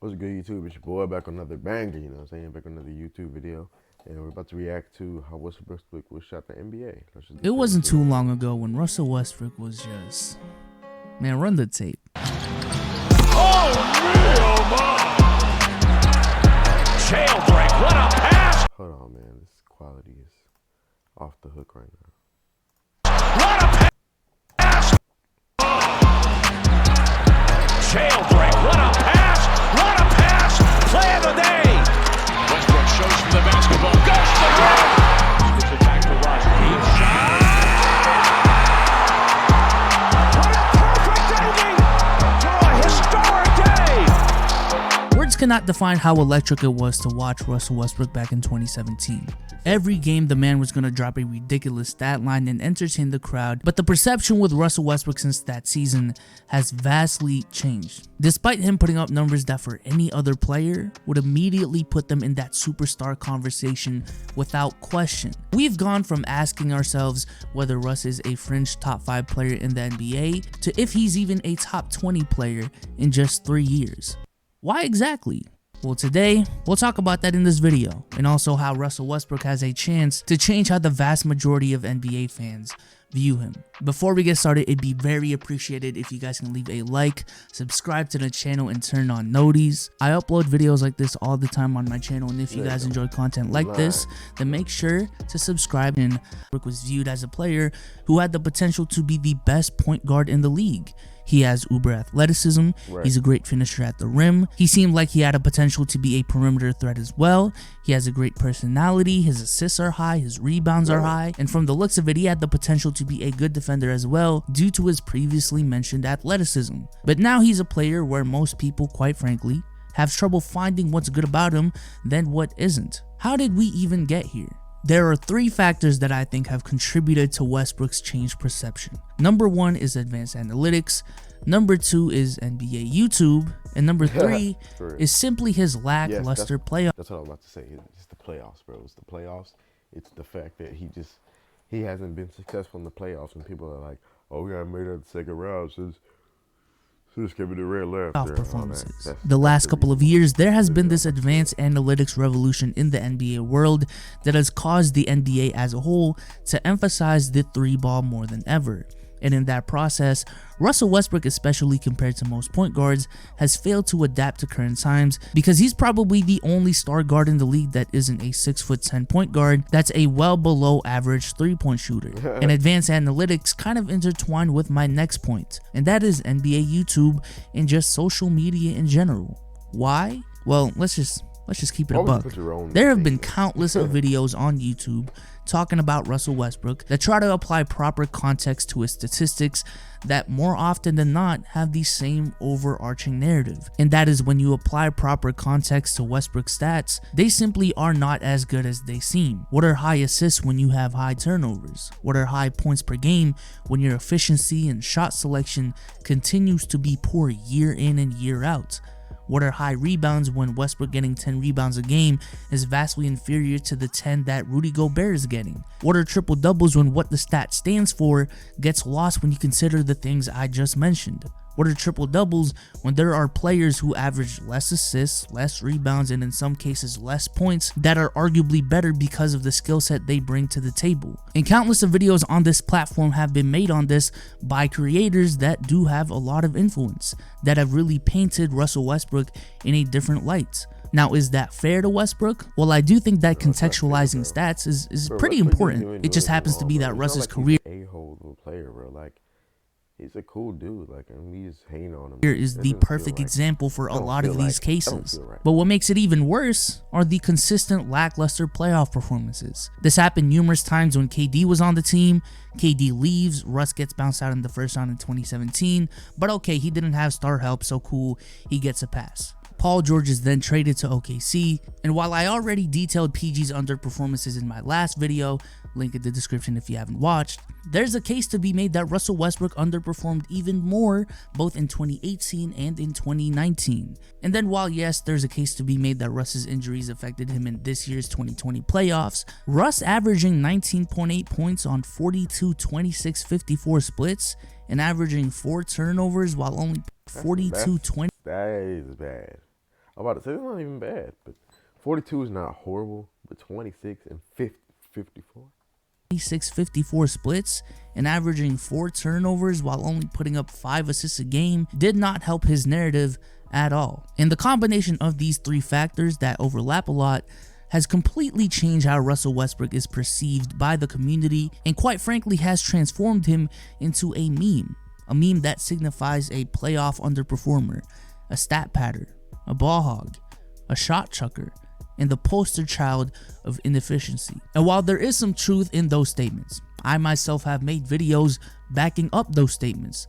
What's good, YouTube? It's your boy back on another banger, you know what I'm saying? Back on another YouTube video. And we're about to react to how Westbrook was shot the NBA. It wasn't too long ago when Russell Westbrook was just... Man, run the tape. Oh, real man! Jailbreak, what a pass! Hold on, man. This quality is off the hook right now. What a pass! Jailbreak, what a pass! What a pass! Play of the day! Westbrook shows from the basketball, goes to the rim! Gives it back to Russ. Deep shot! What a perfect ending to a historic day! Words cannot define how electric it was to watch Russell Westbrook back in 2017. Every game, the man was going to drop a ridiculous stat line and entertain the crowd, but the perception with Russell Westbrook since that season has vastly changed. Despite him putting up numbers that for any other player would immediately put them in that superstar conversation without question. We've gone from asking ourselves whether Russ is a fringe top 5 player in the NBA to if he's even a top 20 player in just 3 years. Why exactly? Well, today, we'll talk about that in this video, and also how Russell Westbrook has a chance to change how the vast majority of NBA fans view him. Before we get started, it'd be very appreciated if you guys can leave a like, subscribe to the channel, and turn on noties. I upload videos like this all the time on my channel, and if you guys enjoy content like this, then make sure to subscribe. And Westbrook was viewed as a player who had the potential to be the best point guard in the league. He has uber athleticism, he's a great finisher at the rim, he seemed like he had a potential to be a perimeter threat as well, he has a great personality, his assists are high, his rebounds are high, and from the looks of it, he had the potential to be a good defender as well due to his previously mentioned athleticism. But now he's a player where most people, quite frankly, have trouble finding what's good about him than what isn't. How did we even get here? There are 3 factors that I think have contributed to Westbrook's changed perception. Number 1 is advanced analytics, number 2 is NBA YouTube, and number 3 is simply his lackluster playoff. That's what I was about to say. It's the playoffs, bro. It's the playoffs. It's the fact that he hasn't been successful in the playoffs, and people are like, oh, we got made it the second round since Kevin Durant left. Performances. The last couple of years, there has been this advanced analytics revolution in the NBA world that has caused the NBA as a whole to emphasize the 3-ball more than ever. And in that process, Russell Westbrook, especially compared to most point guards, has failed to adapt to current times because he's probably the only star guard in the league that isn't a 6'10" point guard that's a well below average 3-point shooter. And advanced analytics kind of intertwined with my next point, and that is NBA YouTube and just social media in general. Why? Well, let's just keep it a buck. There have been countless of videos on YouTube talking about Russell Westbrook that try to apply proper context to his statistics that more often than not have the same overarching narrative. And that is when you apply proper context to Westbrook's stats, they simply are not as good as they seem. What are high assists when you have high turnovers? What are high points per game when your efficiency and shot selection continues to be poor year in and year out? What are high rebounds when Westbrook getting 10 rebounds a game is vastly inferior to the 10 that Rudy Gobert is getting? What are triple doubles when what the stat stands for gets lost when you consider the things I just mentioned? What are triple doubles when there are players who average less assists, less rebounds, and in some cases less points that are arguably better because of the skill set they bring to the table? And countless of videos on this platform have been made on this by creators that do have a lot of influence, that have really painted Russell Westbrook in a different light. Now, is that fair to Westbrook? Well, I do think that contextualizing stats is pretty important. It just happens to be that Russ's career he's a cool dude, like, and we just hating on him. Here is the perfect example for a lot of these cases. But what makes it even worse are the consistent lackluster playoff performances. This happened numerous times when KD was on the team. KD leaves, Russ gets bounced out in the first round in 2017, but okay, he didn't have star help, so cool, he gets a pass. Paul George is then traded to OKC, and while I already detailed PG's underperformances in my last video, link in the description if you haven't watched, there's a case to be made that Russell Westbrook underperformed even more both in 2018 and in 2019. And then while yes, there's a case to be made that Russ's injuries affected him in this year's 2020 playoffs, Russ averaging 19.8 points on 42 26-54 splits and averaging 4 turnovers while only 42-20. That is bad. I'm about to say it's not even bad, but 42 is not horrible, but 26 and 54. 56-54 splits and averaging 4 turnovers while only putting up 5 assists a game did not help his narrative at all. And the combination of these 3 factors that overlap a lot has completely changed how Russell Westbrook is perceived by the community, and quite frankly has transformed him into a meme that signifies a playoff underperformer, a stat padder, a ball hog, a shot chucker, and the poster child of inefficiency. And while there is some truth in those statements, I myself have made videos backing up those statements,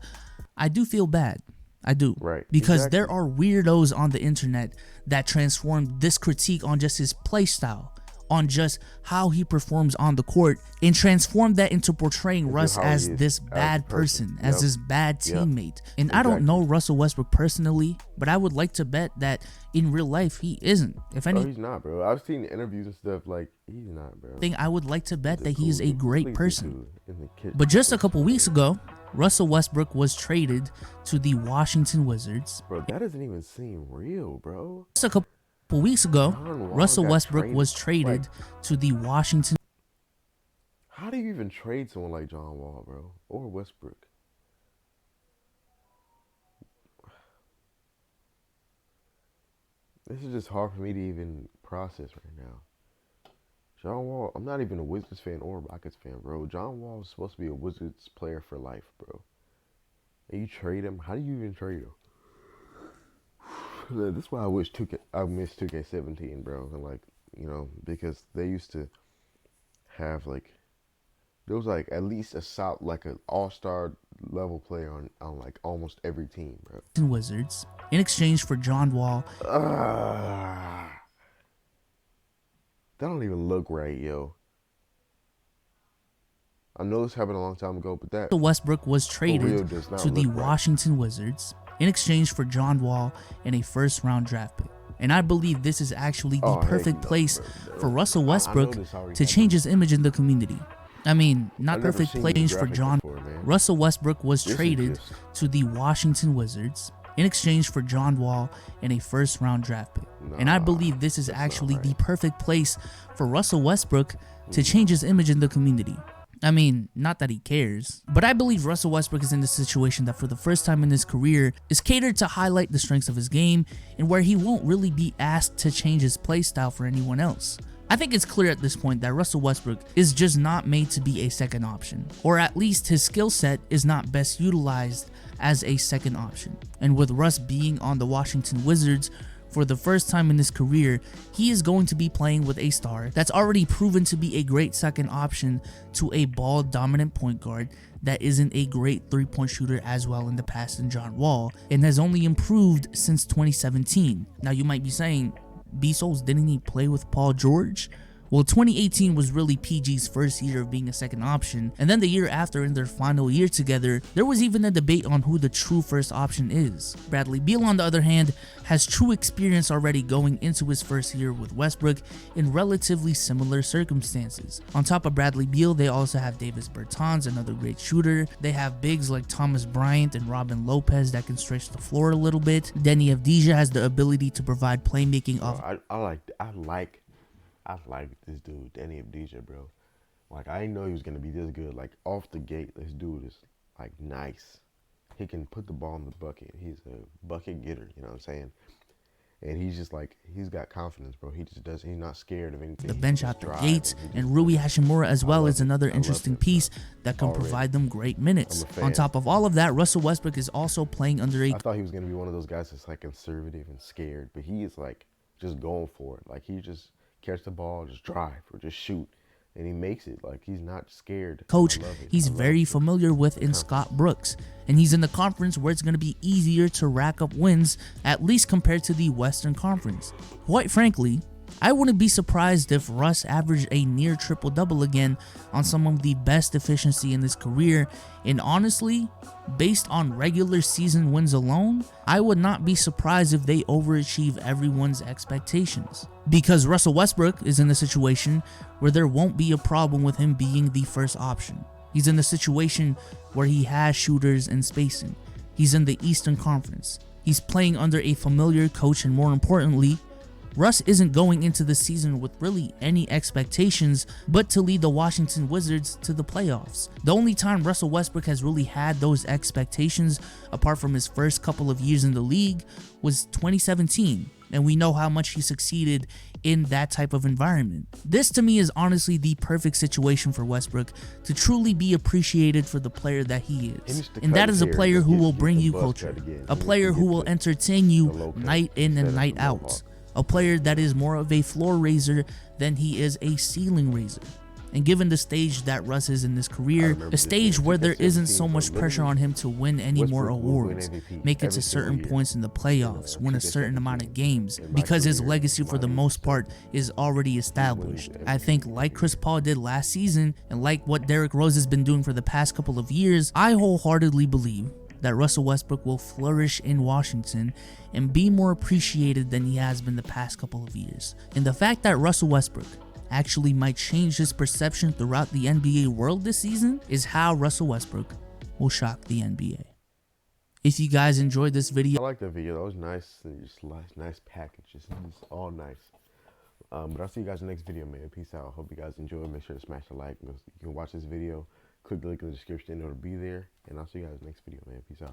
I do feel bad. I do. Right. Because Exactly. there are weirdos on the internet that transform this critique on just his play style, on just how he performs on the court, and transform that into portraying Russ how he as is this as a bad person, as Yep. this bad Yep. teammate. And I don't know Russell Westbrook personally, but I would like to bet that in real life he isn't. If Bro, anything, he's not, bro. I've seen interviews and stuff, like, he's not, bro. I would like to bet He's that he is a cool- great completely person. cool in the kitchen. But just a couple weeks ago, Russell Westbrook was traded to the Washington Wizards. Bro, that doesn't even seem real, bro. Just a couple weeks ago, John Wall Russell got Westbrook traded. was traded to the Washington How do you even trade someone like John Wall, bro? Or Westbrook? This is just hard for me to even process right now. John Wall, I'm not even a Wizards fan or a Rockets fan, bro. John Wall is supposed to be a Wizards player for life, bro. And you trade him? How do you even trade him? That's why I miss 2K17, bro. And like, you know, because they used to have like, there was like at least a solid, like an all-star level player on like almost every team, bro. Wizards in exchange for John Wall. That don't even look right, yo. I know this happened a long time ago, but that Westbrook was real traded does not to the look right. Washington Wizards in exchange for John Wall and a first-round draft pick. And I believe this is actually the heck perfect no, place bro. for Russell I know Westbrook this already to happened. change his image in the community. I mean, not I've never perfect seen place this for graphic John. before, man. Russell Westbrook was This is traded just- to the Washington Wizards in exchange for John Wall and a first-round draft pick. And I believe this is actually the perfect place for Russell Westbrook to change his image in the community. I mean, not that he cares, but I believe Russell Westbrook is in the situation that for the first time in his career is catered to highlight the strengths of his game and where he won't really be asked to change his play style for anyone else. I think it's clear at this point that Russell Westbrook is just not made to be a second option, or at least his skill set is not best utilized as a second option. And with Russ being on the Washington Wizards for the first time in his career, he is going to be playing with a star that's already proven to be a great second option to a ball-dominant point guard that isn't a great three-point shooter as well in the past in John Wall, and has only improved since 2017. Now you might be saying, BSOLZ, didn't he play with Paul George? Well, 2018 was really PG's first year of being a second option, and then the year after, in their final year together, there was even a debate on who the true first option is. Bradley Beal, on the other hand, has true experience already going into his first year with Westbrook in relatively similar circumstances. On top of Bradley Beal, they also have Davis Bertans, another great shooter. They have bigs like Thomas Bryant and Robin Lopez that can stretch the floor a little bit. Denny Avdija has the ability to provide playmaking off. I like this dude, Danny Avdija, bro. Like, I didn't know he was gonna be this good. Like, off the gate, this dude is like nice. He can put the ball in the bucket. He's a bucket getter, you know what I'm saying? And he's just like, he's got confidence, bro. He just does. He's not scared of anything. The He bench just out the drives gates, he and just- Rui Hachimura as well love is it. another I love interesting him, piece bro. that can Already. provide them great minutes. I'm a fan. On top of all of that, Russell Westbrook is also playing under a I thought he was gonna be one of those guys that's like conservative and scared, but he is like just going for it. Like, he just catch the ball, just drive or just shoot, and he makes it. Like, he's not scared. coach I love it. he's I love very it. familiar with in Scott Brooks, and he's in the conference where it's going to be easier to rack up wins, at least compared to the Western Conference. Quite frankly, I wouldn't be surprised if Russ averaged a near triple-double again on some of the best efficiency in his career, and honestly, based on regular season wins alone, I would not be surprised if they overachieve everyone's expectations. Because Russell Westbrook is in a situation where there won't be a problem with him being the first option. He's in the situation where he has shooters and spacing. He's in the Eastern Conference. He's playing under a familiar coach, and more importantly, Russ isn't going into the season with really any expectations but to lead the Washington Wizards to the playoffs. The only time Russell Westbrook has really had those expectations, apart from his first couple of years in the league, was 2017, and we know how much he succeeded in that type of environment. This to me is honestly the perfect situation for Westbrook to truly be appreciated for the player that he is. And that is a player who will bring you culture, a player who will entertain you night in and night out. A player that is more of a floor raiser than he is a ceiling raiser. And given the stage that Russ is in his career, a stage where there isn't so much pressure on him to win any more awards, make it to certain points in the playoffs, win a certain amount of games, because his legacy for the most part is already established. I think like Chris Paul did last season, and like what Derrick Rose has been doing for the past couple of years, I wholeheartedly believe that Russell Westbrook will flourish in Washington and be more appreciated than he has been the past couple of years. And the fact that Russell Westbrook actually might change his perception throughout the NBA world this season is how Russell Westbrook will shock the NBA. If you guys enjoyed this video, I like the video. That was nice. Just nice packages. It's all nice. But I'll see you guys in the next video, man. Peace out. Hope you guys enjoy. Make sure to smash the like. You can watch this video. Click the link in the description. It'll be there. And I'll see you guys in the next video, man. Peace out.